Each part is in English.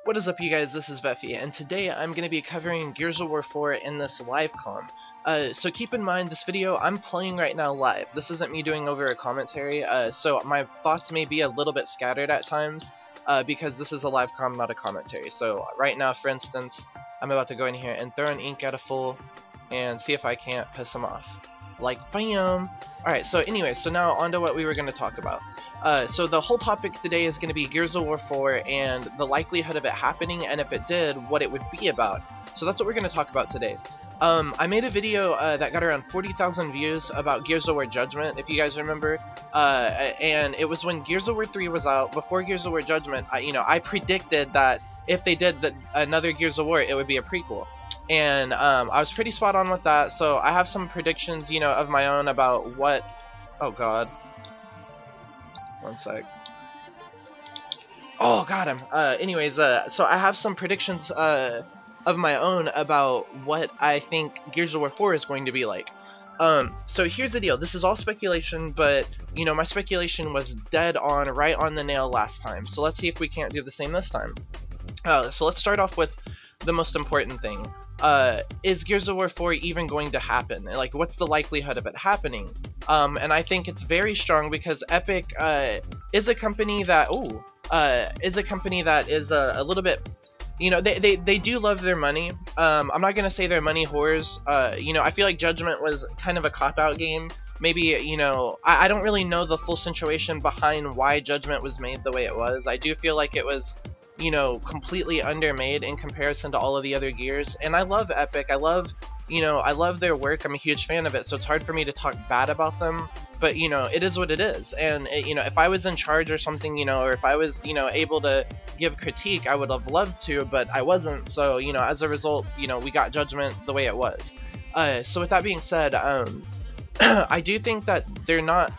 What is up, you guys? This is Vefy, and today I'm going to be covering Gears of War 4 in this live comm. So keep in mind, this video I'm playing right now live. This isn't me doing over a commentary, so my thoughts may be a little bit scattered at times, because this is a live comm, not a commentary. So right now, for instance, I'm about to go in here and throw an ink at a fool, and see if I can't piss him off. Like, bam! Alright, so anyway, so now on to what we were going to talk about. So the whole topic today is going to be Gears of War 4 and the likelihood of it happening, and if it did, what it would be about. So that's what we're going to talk about today. I made a video that got around 40,000 views about Gears of War Judgment, if you guys remember, and it was when Gears of War 3 was out. Before Gears of War Judgment, I predicted that if they did another Gears of War, it would be a prequel. And I was pretty spot on with that, so I have some predictions, of my own about what... Oh god. One sec. Oh, got him! Anyways, so I have some predictions of my own about what I think Gears of War 4 is going to be like. So here's the deal. This is all speculation, but, my speculation was dead on, right on the nail last time. So let's see if we can't do the same this time. So let's start off with the most important thing. Is Gears of War 4 even going to happen? Like, what's the likelihood of it happening? And I think it's very strong because Epic is a company that is a little bit, they do love their money. I'm not gonna say they're money whores. I feel like Judgment was kind of a cop-out game. Maybe, I don't really know the full situation behind why Judgment was made the way it was. I do feel like it was, completely undermade in comparison to all of the other Gears. And I love Epic. I love their work. I'm a huge fan of it, so it's hard for me to talk bad about them. But, it is what it is. And, if I was in charge or something, or if I was, able to give critique, I would have loved to, but I wasn't. So, as a result, we got Judgment the way it was. So with that being said, I do think that they're not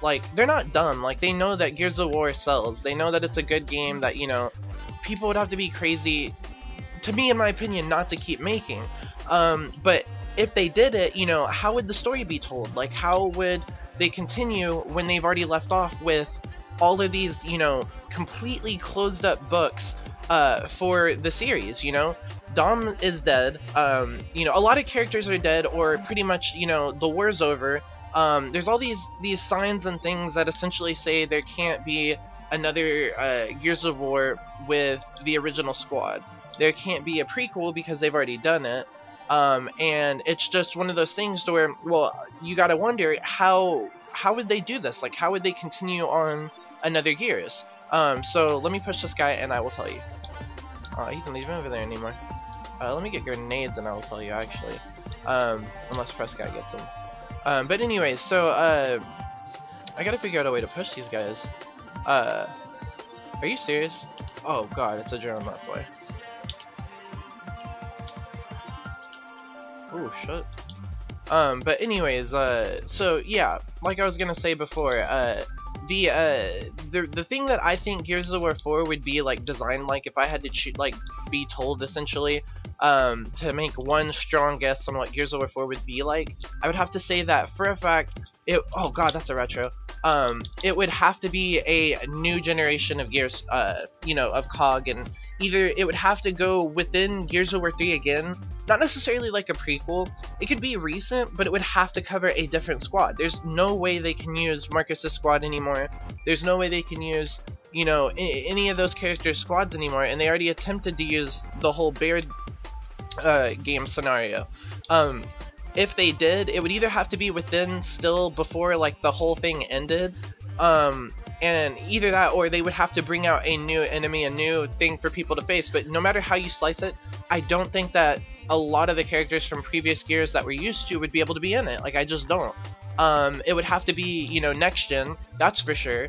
dumb. Like, they know that Gears of War sells. They know that it's a good game that, people would have to be crazy, to me, in my opinion, not to keep making. But if they did it, how would the story be told? Like, how would they continue when they've already left off with all of these, completely closed up books for the series, Dom is dead, a lot of characters are dead, or pretty much, the war's over. There's all these signs and things that essentially say there can't be another Gears of War with the original squad. There can't be a prequel because they've already done it. And it's just one of those things to where, well, you gotta wonder how would they do this? Like, how would they continue on another Gears? So let me push this guy and I will tell you. He's not even over there anymore. Let me get grenades and I will tell you, actually. Unless press guy gets him. But anyways, so I gotta figure out a way to push these guys. Are you serious? Oh god, it's a drone, that's why. Oh shit. But anyways, so yeah, like I was gonna say before, the thing that I think Gears of War 4 would be like designed like, if I had to be told essentially to make one strong guess on what Gears of War 4 would be like, I would have to say that for a fact oh god, that's a retro. It would have to be a new generation of Gears, of COG, and either it would have to go within Gears of War 3 again, not necessarily like a prequel. It could be recent, but it would have to cover a different squad. There's no way they can use Marcus's squad anymore. There's no way they can use, any of those characters' squads anymore, and they already attempted to use the whole Baird game scenario. If they did, it would either have to be within still before like the whole thing ended, and either that or they would have to bring out a new enemy, a new thing for people to face. But no matter how you slice it, I don't think that a lot of the characters from previous Gears that we're used to would be able to be in it. Like, I just don't. It would have to be, next gen, that's for sure,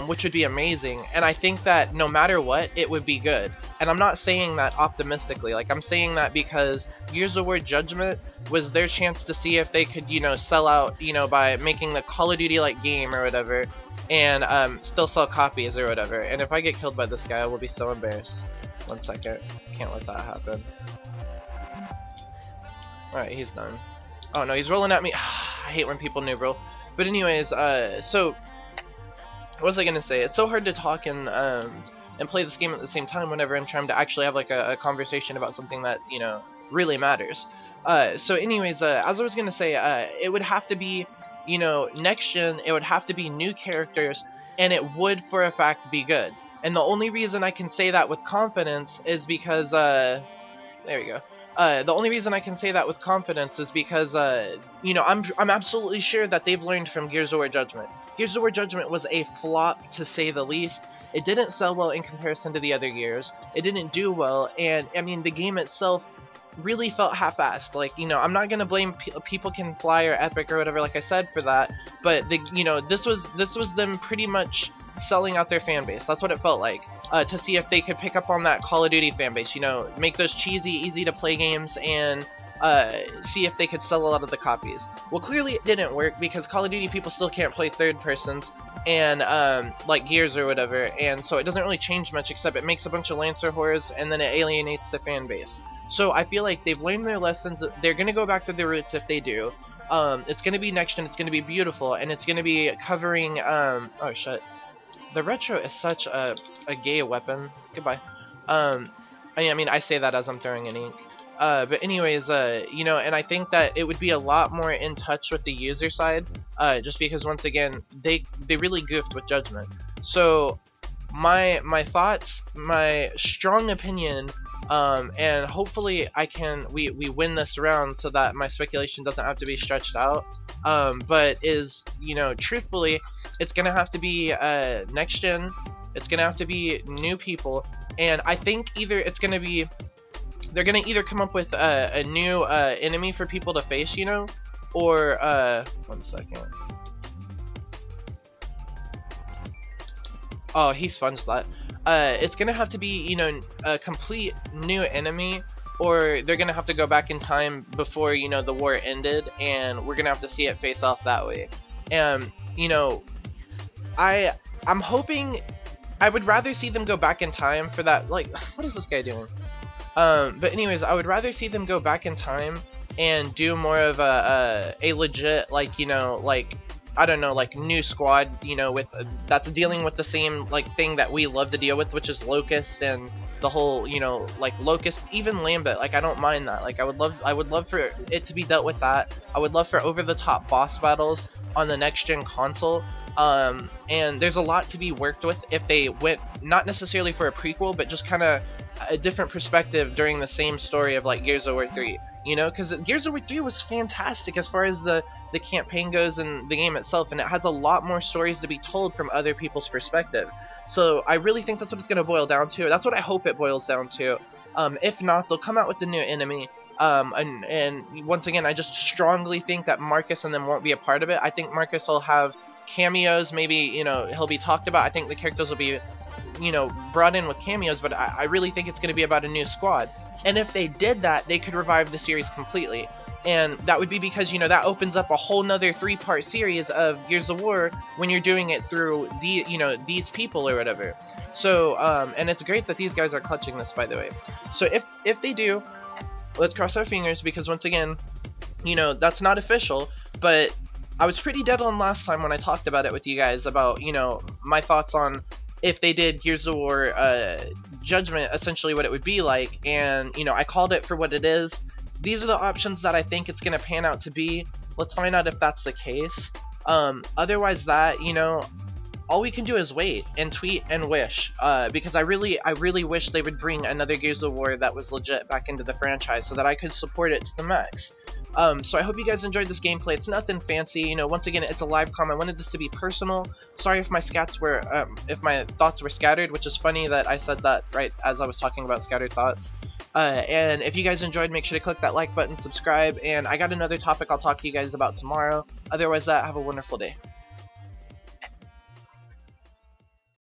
which would be amazing. And I think that no matter what, it would be good. And I'm not saying that optimistically, like, I'm saying that because Gears of War Judgment was their chance to see if they could, sell out, by making the Call of Duty-like game or whatever, and still sell copies or whatever. And if I get killed by this guy, I will be so embarrassed. One second, can't let that happen. Alright, he's done. Oh no, he's rolling at me. I hate when people noob roll. But anyways, so what was I gonna say? It's so hard to talk in and play this game at the same time whenever I'm trying to actually have like a conversation about something that, you know, really matters. So anyways, as I was gonna say, it would have to be, you know, next gen, it would have to be new characters, and it would for a fact be good. And the only reason I can say that with confidence is because, there we go. The only reason I can say that with confidence is because, you know, I'm absolutely sure that they've learned from Gears of War Judgment. Gears of War Judgment was a flop, to say the least. It didn't sell well in comparison to the other Gears. It didn't do well, and, I mean, the game itself really felt half-assed. Like, you know, I'm not gonna blame People Can Fly or Epic or whatever, like I said, for that, but, you know, this was them pretty much selling out their fan base. That's what it felt like. To see if they could pick up on that Call of Duty fan base, you know, make those cheesy, easy to play games, and see if they could sell a lot of the copies. Well, clearly it didn't work, because Call of Duty people still can't play third persons, and like Gears or whatever, and so it doesn't really change much, except it makes a bunch of Lancer whores, and then it alienates the fan base. So I feel like they've learned their lessons. They're gonna go back to their roots if they do. It's gonna be next gen, it's gonna be beautiful, and it's gonna be covering oh shit. The retro is such a gay weapon. Goodbye. I mean, I say that as I'm throwing an ink. But anyways, you know, and I think that it would be a lot more in touch with the user side, just because, once again, they really goofed with Judgment. So my thoughts, my strong opinion, and hopefully we win this round so that my speculation doesn't have to be stretched out, but is, you know, truthfully, it's gonna have to be next gen, it's gonna have to be new people, and I think either it's gonna be, they're gonna either come up with a new enemy for people to face, you know, or 1 second. Oh, he sponged that. It's gonna have to be, you know, a complete new enemy, or they're gonna have to go back in time before, you know, the war ended, and we're gonna have to see it face off that way. And, you know, I'm hoping, I would rather see them go back in time for that. Like, what is this guy doing? But anyways, I would rather see them go back in time and do more of a legit, like, you know, like, I don't know, like, new squad, you know, with that's dealing with the same, like, thing that we love to deal with, which is Locust and the whole, you know, like, Locust, even Lambert. Like, I don't mind that. Like, I would love for it to be dealt with that. I would love for over-the-top boss battles on the next-gen console. And there's a lot to be worked with if they went, not necessarily for a prequel, but just kind of a different perspective during the same story of, like, Gears of War 3. You know, because Gears of War 3 was fantastic as far as the campaign goes and the game itself, and it has a lot more stories to be told from other people's perspective. So I really think that's what it's going to boil down to. That's what I hope it boils down to. If not, they'll come out with the new enemy. And once again, I just strongly think that Marcus and them won't be a part of it. I think Marcus will have cameos, maybe, you know, he'll be talked about. I think the characters will be, you know, brought in with cameos, but I really think it's going to be about a new squad. And if they did that, they could revive the series completely. And that would be because, you know, that opens up a whole nother 3-part series of Gears of War when you're doing it through the, you know, these people or whatever. So, and it's great that these guys are clutching this, by the way. So if they do, let's cross our fingers, because once again, you know, that's not official, but I was pretty dead on last time when I talked about it with you guys about, you know, my thoughts on if they did Gears of War Judgment, essentially what it would be like, and, you know, I called it for what it is. These are the options that I think it's going to pan out to be. Let's find out if that's the case. Otherwise that, you know, all we can do is wait and tweet and wish, because I really wish they would bring another Gears of War that was legit back into the franchise so that I could support it to the max. So I hope you guys enjoyed this gameplay. It's nothing fancy, you know, once again, it's a live com. I wanted this to be personal. Sorry if my if my thoughts were scattered, which is funny that I said that right as I was talking about scattered thoughts. And if you guys enjoyed, make sure to click that like button, subscribe, and I got another topic I'll talk to you guys about tomorrow. Otherwise, have a wonderful day.